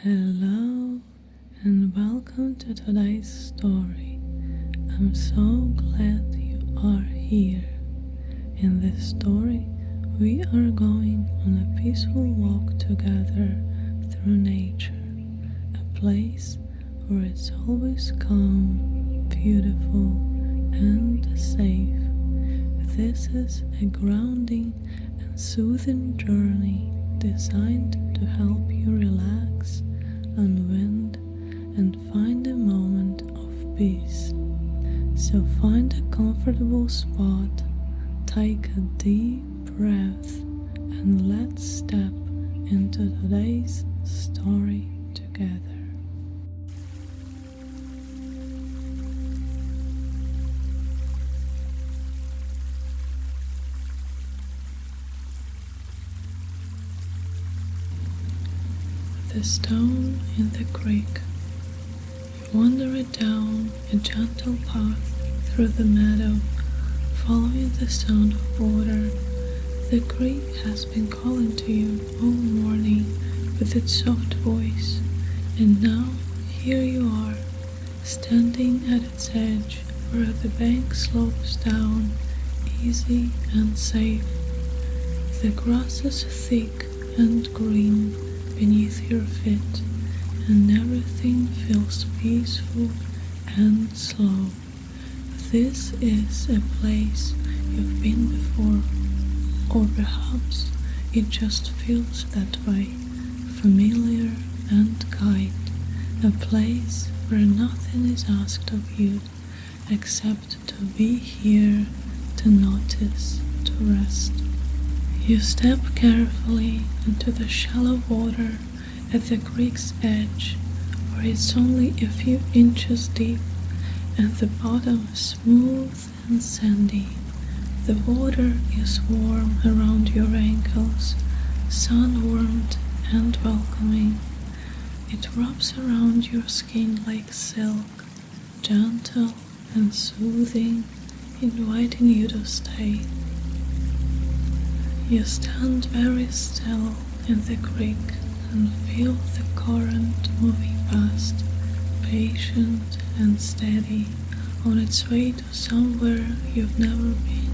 Hello and welcome to today's story. I'm so glad you are here. In this story, we are going on a peaceful walk together through nature, a place where it's always calm, beautiful, and safe. This is a grounding and soothing journey designed to help you relax, unwind, and find a moment of peace. So find a comfortable spot, take a deep breath, and let's step into today's story together. The stone in the creek. You wander it down a gentle path through the meadow, following the sound of water. The creek has been calling to you all morning with its soft voice, and now here you are, standing at its edge where the bank slopes down, easy and safe. The grass is thick and green beneath your feet, and everything feels peaceful and slow. This is a place you've been before, or perhaps it just feels that way, familiar and kind, a place where nothing is asked of you except to be here, to notice, to rest. You step carefully into the shallow water at the creek's edge, where it's only a few inches deep and the bottom is smooth and sandy. The water is warm around your ankles, sun-warmed and welcoming. It wraps around your skin like silk, gentle and soothing, inviting you to stay. You stand very still in the creek and feel the current moving past, patient and steady, on its way to somewhere you've never been.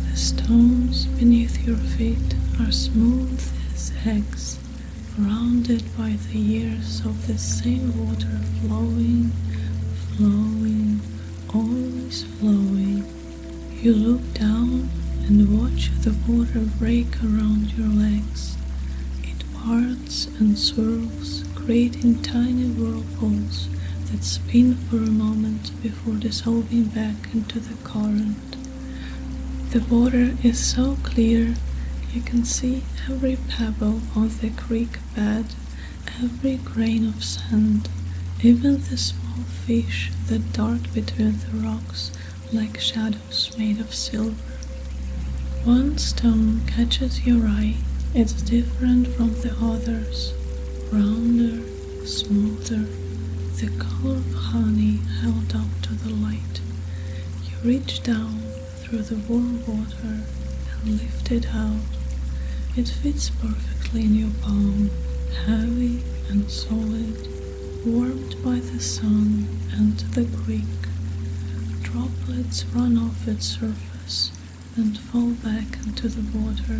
The stones beneath your feet are smooth as eggs, rounded by the years of the same water flowing, flowing, always flowing. You look down and watch the water break around your legs. It parts and swirls, creating tiny whirlpools that spin for a moment before dissolving back into the current. The water is so clear you can see every pebble on the creek bed, every grain of sand, even the small fish that dart between the rocks like shadows made of silver. One stone catches your eye. It's different from the others, rounder, smoother, the color of honey held up to the light. You reach down through the warm water and lift it out. It fits perfectly in your palm, heavy and solid, warmed by the sun and the creek. Droplets run off its surface and fall back into the water,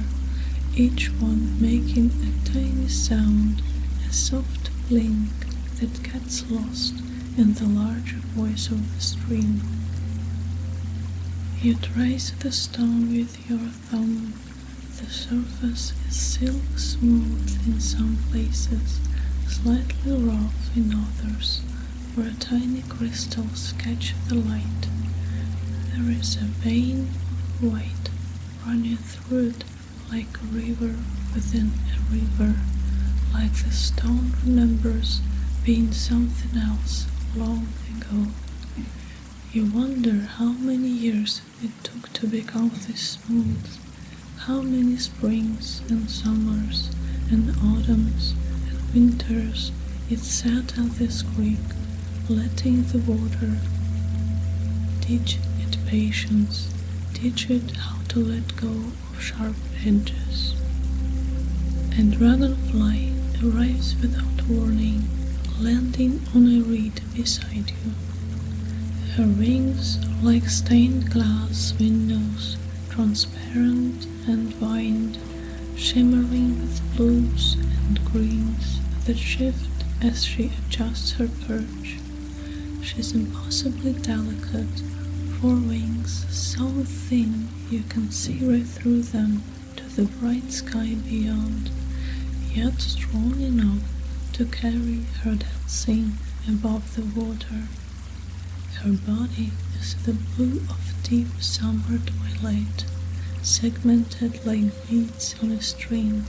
each one making a tiny sound, a soft blink that gets lost in the larger voice of the stream. You trace the stone with your thumb. The surface is silk smooth in some places, slightly rough in others, where tiny crystals catch the light. There is a vein white, running through it like a river within a river, like the stone remembers being something else long ago. You wonder how many years it took to become this smooth, how many springs and summers and autumns and winters it sat at this creek, letting the water teach it patience, teach it how to let go of sharp edges. A dragonfly arrives without warning. standing on a reed beside you. Her wings are like stained glass windows, transparent and vined, shimmering with blues and greens that shift as she adjusts her perch. She's impossibly delicate, 4 wings so thin you can see right through them to the bright sky beyond, yet strong enough to carry her dancing above the water. Her body is the blue of deep summer twilight, segmented like beads on a string,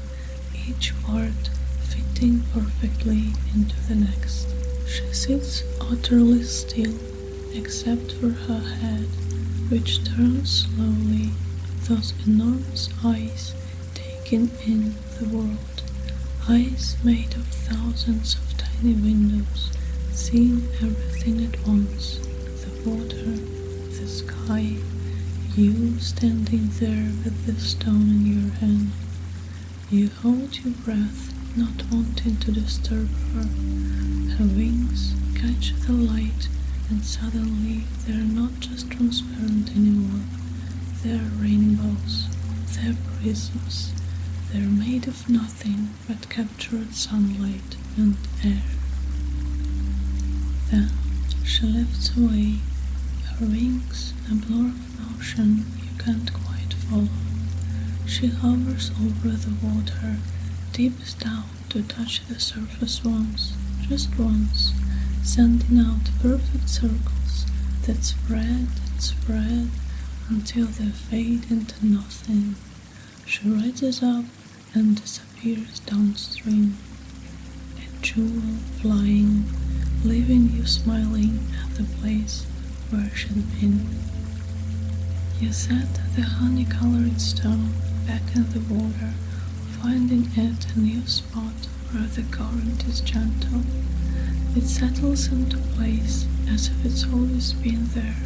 each part fitting perfectly into the next. She sits utterly still, except for her head, which turns slowly, those enormous eyes taking in the world, eyes made of thousands of tiny windows, seeing everything at once, the water, the sky, you standing there with the stone in your hand. You hold your breath, not wanting to disturb her. Her wings catch the light, and suddenly they're not just transparent anymore. They're rainbows, they're prisms. They're made of nothing but captured sunlight and air. Then she lifts away, her wings a blur of motion you can't quite follow. She hovers over the water, dips down to touch the surface once, just once, sending out perfect circles that spread and spread until they fade into nothing. She rises up and disappears downstream, a jewel flying, leaving you smiling at the place where she'd been. You set the honey-colored stone back in the water, finding it a new spot where the current is gentle. It settles into place as if it's always been there,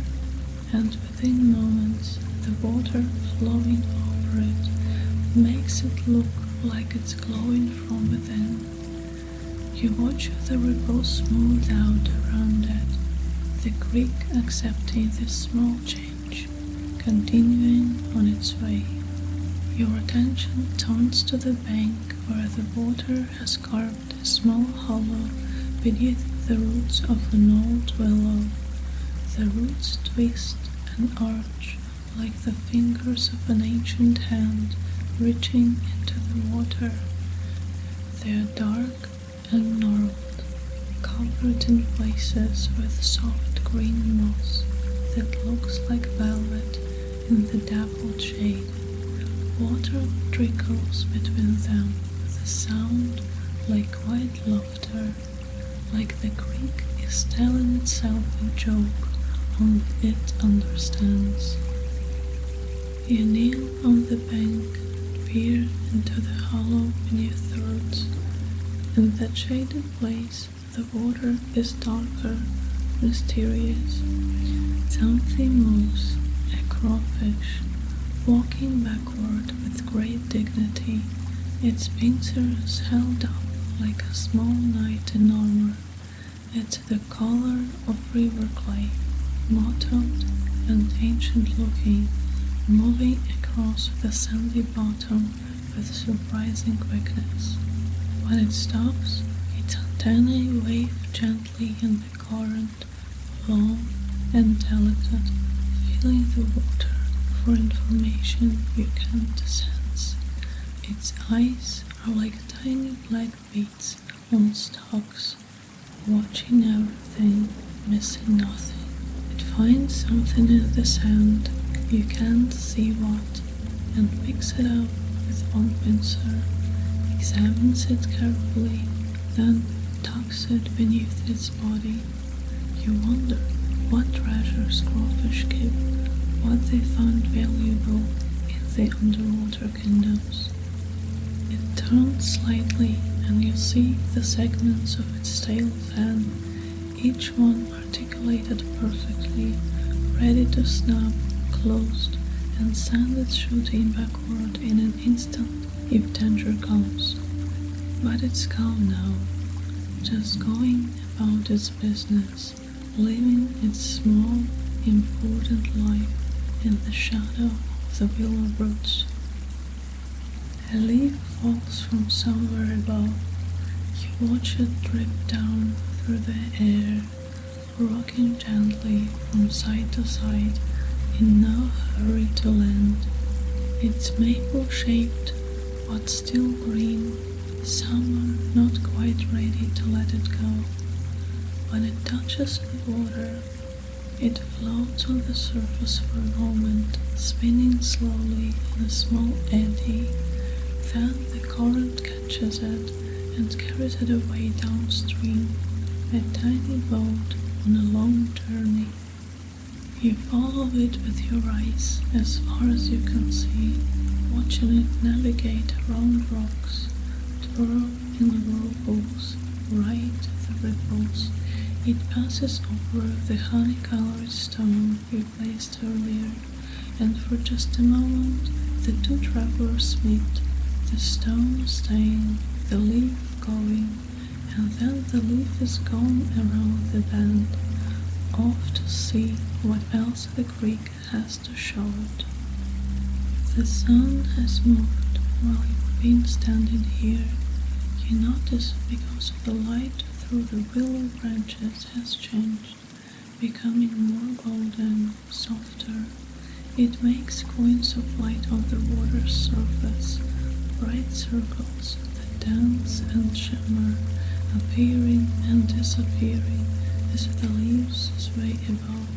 and within moments the water flowing over it makes it look like it's glowing from within. You watch the ripples smooth out around it, the creek accepting this small change, continuing on its way. Your attention turns to the bank where the water has carved a small hollow beneath the roots of an old willow. The roots twist and arch like the fingers of an ancient hand reaching into the water. They are dark and gnarled, covered in places with soft green moss that looks like velvet in the dappled shade. Water trickles between them with a sound like quiet laughter, like the creek is telling itself a joke only it understands. You kneel on the bank, peer into the hollow beneath the roots. In that shaded place, the water is darker, mysterious. Something moves, a crawfish, walking backward with great dignity, its pincers held up like a small knight in armor. It's the color of river clay, mottled and ancient-looking, moving across the sandy bottom with surprising quickness. When it stops, its antennae wave gently in the current, long and delicate, feeling the water for information you can't sense. Its eyes are like tiny black beads on stalks, watching everything, missing nothing. It finds something in the sand, you can't see what, and picks it up with one pincer, examines it carefully, then tucks it beneath its body. You wonder what treasures crawfish keep, what they found valuable in the underwater kingdoms. It turns slightly and you see the segments of its tail fan, each one articulated perfectly, ready to snap, closed, and send it shooting backward in an instant if danger comes. But it's calm now, just going about its business, living its small, important life in the shadow of the willow roots. A leaf falls from somewhere above. You watch it drip down through the air, rocking gently from side to side in no hurry to land. It's maple-shaped, but still green, summer not quite ready to let it go. When it touches the water, it floats on the surface for a moment, spinning slowly in a small eddy. Then the current catches it and carries it away downstream, a tiny boat on a long journey. You follow it with your eyes as far as you can see, watching it navigate around rocks, twirl in the whirlpools, ride the ripples. It passes over the honey-colored stone you placed earlier, and for just a moment the two travelers meet, the stone staying, the leaf going, and then the leaf is gone around the bend, off to see what else the creek has to show it. The sun has moved while you've been standing here. You notice because of the light through the willow branches has changed, becoming more golden, softer. It makes coins of light on the water's surface, bright circles that dance and shimmer, appearing and disappearing as the leaves sway above.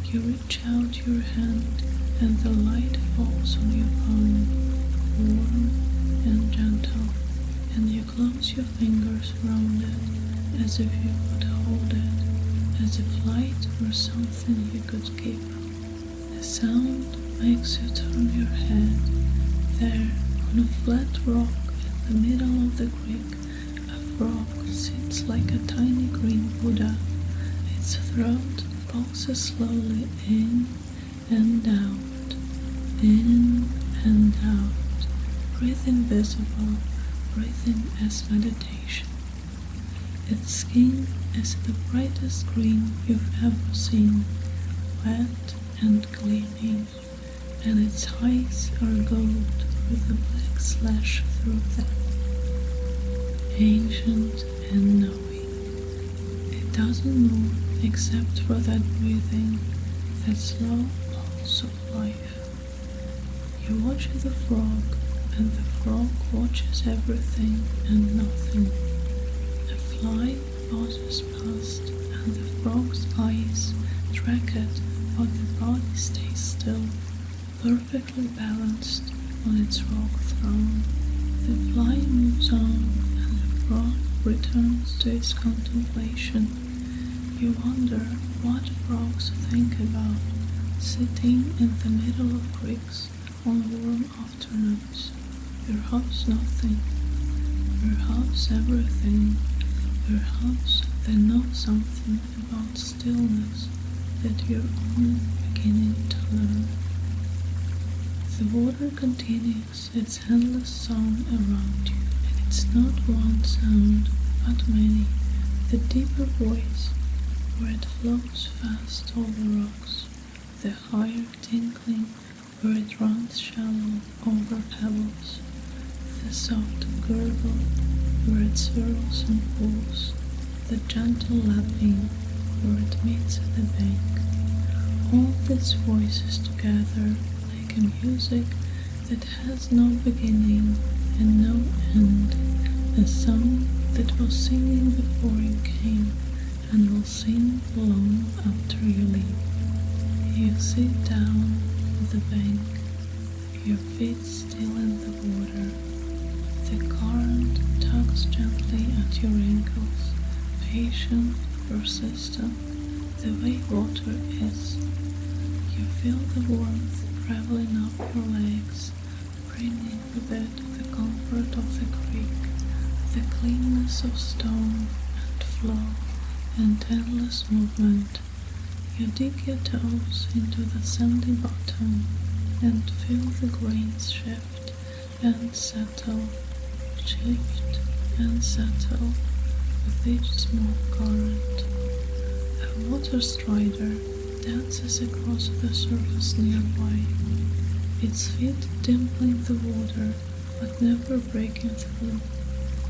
You reach out your hand and the light falls on your palm, warm and gentle, and you close your fingers around it as if you could hold it, as if light were something you could keep. The sound makes you turn your head. There, on a flat rock in the middle of the creek, a frog sits like a tiny green Buddha. Its throat pulses slowly in and out, in and out. Breathing visible, breathing as meditation. Its skin is the brightest green you've ever seen, wet and gleaming, and its eyes are gold with a black slash through them. Ancient and knowing. It doesn't move except for that breathing, that slow pulse of life. You watch the frog, and the frog watches everything and nothing. A fly buzzes past, and the frog's eyes track it, but the body stays still, perfectly balanced on its rock throne. The fly moves on, and the frog returns to its contemplation. You wonder what frogs think about, sitting in the middle of creeks on warm afternoons. Perhaps nothing, perhaps everything, perhaps they know something about stillness that you're only beginning to learn. The water continues its endless song around you, and it's not one sound, but many, the deeper voice, where it flows fast over rocks, the higher tinkling where it runs shallow over pebbles, the soft gurgle where it swirls and pulls, the gentle lapping where it meets the bank. All these voices together make a music that has no beginning and no end, a song that was singing before you came and will sing long after you leave. You sit down on the bank, your feet still in the water. The current tugs gently at your ankles, patient, persistent, the way water is. You feel the warmth traveling up your legs, bringing with it the comfort of the creek, the cleanness of stone and flow and endless movement. You dig your toes into the sandy bottom and feel the grains shift and settle, shift and settle, with each small current. A water strider dances across the surface nearby, its feet dimpling the water but never breaking through.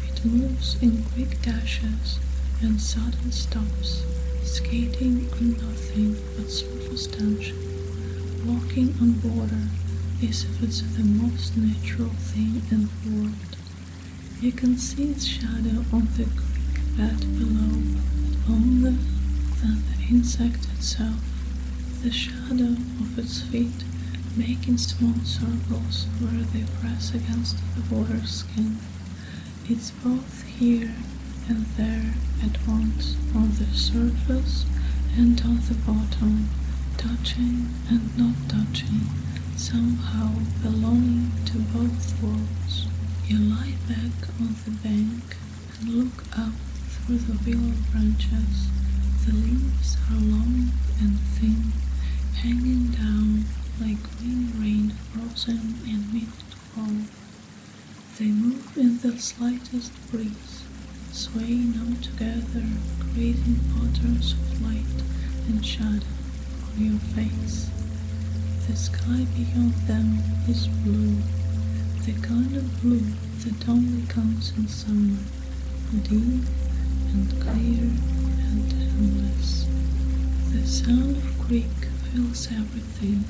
It moves in quick dashes and sudden stops, skating on nothing but surface tension, walking on water as if it's the most natural thing in the world. You can see its shadow on the creek bed below, longer than the insect itself, the shadow of its feet making small circles where they press against the water's skin. It's both here and there at once, on the surface and on the bottom, touching and not touching, somehow belonging to both worlds. You lie back on the bank and look up through the willow branches. The leaves are long and thin, hanging down like green rain frozen in mid-fall. They move in the slightest breeze, swaying all together, creating patterns of light and shadow on your face. The sky beyond them is blue, the kind of blue that only comes in summer, deep and clear and endless. The sound of creek fills everything.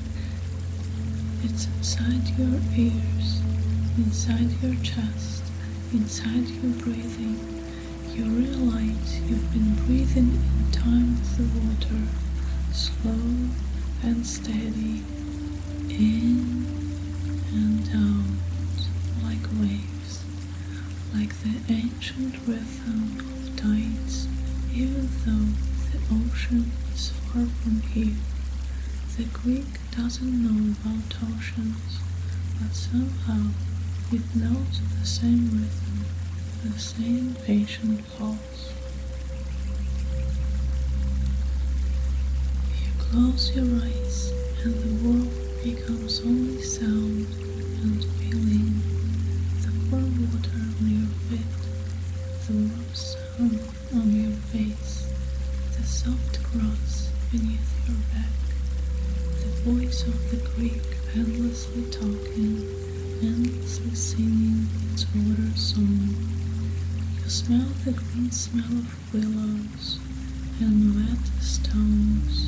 It's inside your ears, inside your chest, inside your breathing. You realize you've been breathing in time with the water, slow and steady, in and out, like waves, like the ancient rhythm of tides, even though the ocean is far from here. The creek doesn't know about oceans, but somehow it knows the same rhythm, the same patient pulse. You close your eyes and the world becomes only sound and feeling. The warm water on your feet, the warm sun on your face, the soft grass beneath your back, the voice of the creek endlessly talking, endlessly singing its water song. You smell the green smell of willows and wet stones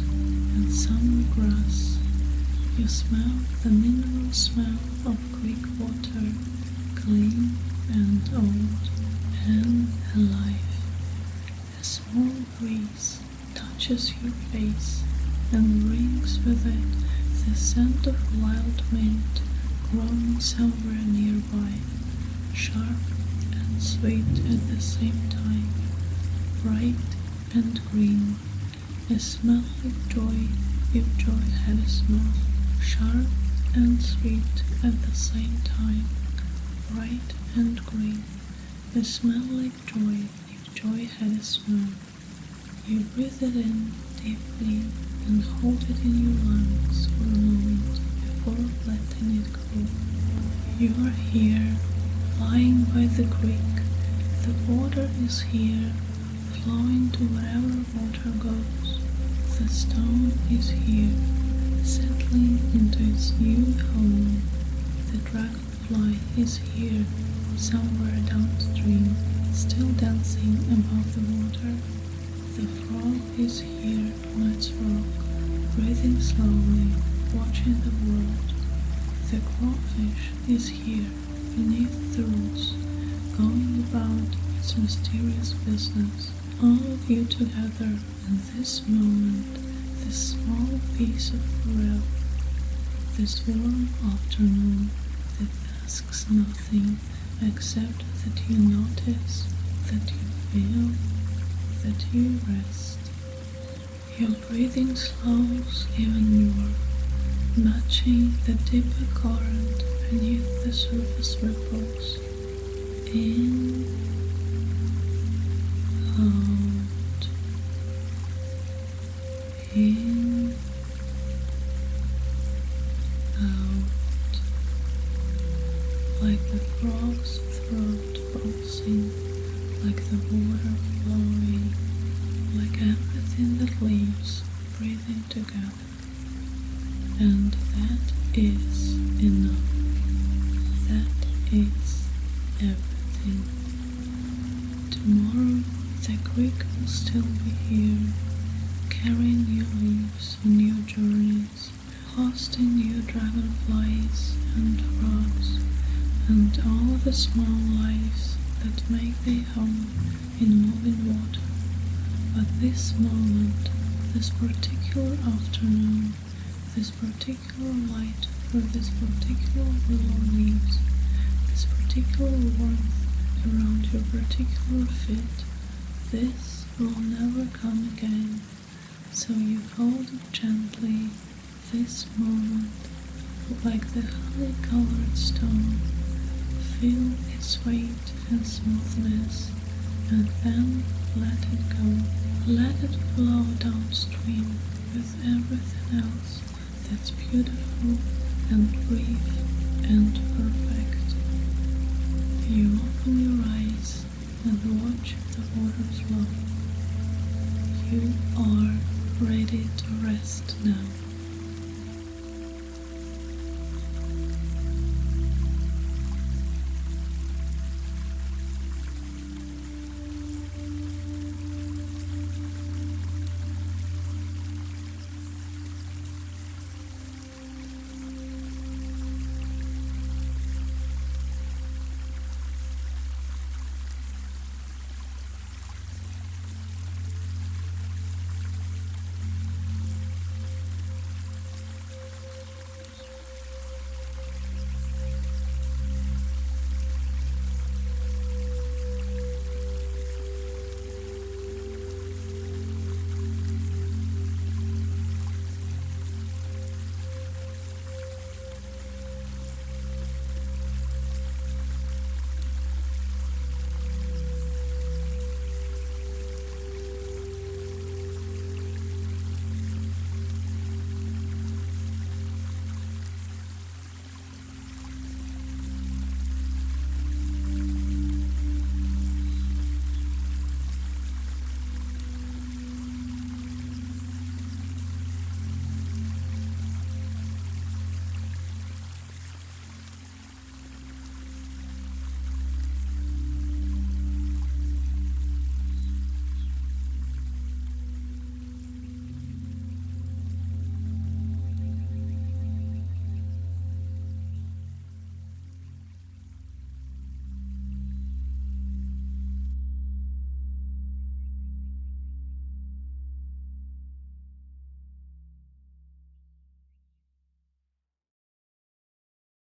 and summer grass. You smell the mineral smell of creek water, clean and old and alive. A small breeze touches your face and brings with it the scent of wild mint growing somewhere nearby, sharp and sweet at the same time, bright and green, a smell like joy if joy had a smell, sharp and sweet at the same time, bright and green, a smell like joy if joy had a smell. You breathe it in deeply and hold it in your lungs for a moment before letting it go. You are here, lying by the creek. The water is here, flowing to wherever water goes. The stone is here, settling into its new home. The dragonfly is here, somewhere downstream, still dancing above the water. The frog is here on its rock, breathing slowly, watching the world. The crawfish is here, beneath the roots, going about its mysterious business. All of you together in this moment, this small piece of forever, this warm afternoon that asks nothing except that you notice, that you feel, that you rest. Your breathing slows even more, matching the deeper current beneath the surface ripples. In, out, in, out, like the frog's throat pulsing, like the water flowing. leaves breathing together. And that is enough. That is everything. Tomorrow the creek will still be here, carrying new leaves on new journeys, hosting new dragonflies and frogs, and all the small lives that make their home in moving water. But this moment, this particular afternoon, this particular light through this particular willow leaves, this particular warmth around your particular feet, this will never come again. So you hold it gently, this moment, like the honey-colored stone. Feel its weight and smoothness, and then let it go. Let it flow downstream with everything else that's beautiful and brief and perfect. You open your eyes and watch the water flow. You are ready to rest now.